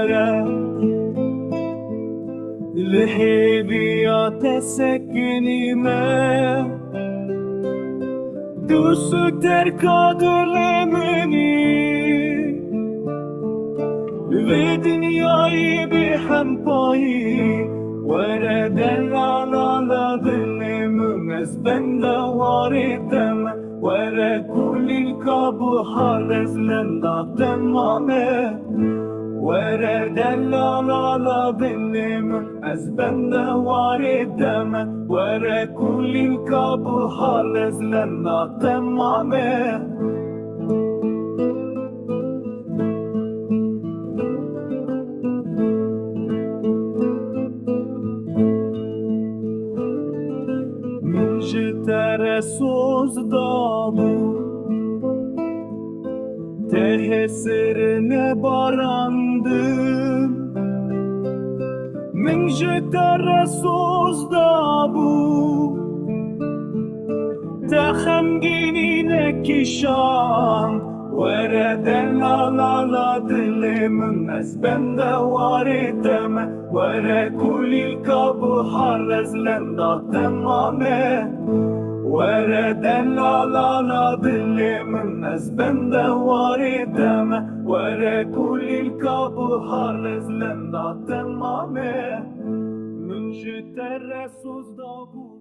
وراك لحبيات سكني ما دوست تركاد لمني ve dünyayı bir hem payı Vereden alaladın emümez ben de var etem Vere kulil kabı harezlen da temame Vereden alaladın emümez ben de var etem Vere kulil kabı harezlen da temame Tere söz dalı Tehesirine barandım Mince tere söz dalı Tehemginine kişan Vereden alala dilim ben de var eteme Vere kulil kabı harrezlen da temame Vereden alala dilim ben de var eteme Vere kulil kabı harrezlen da temame Münşi terre söz da bu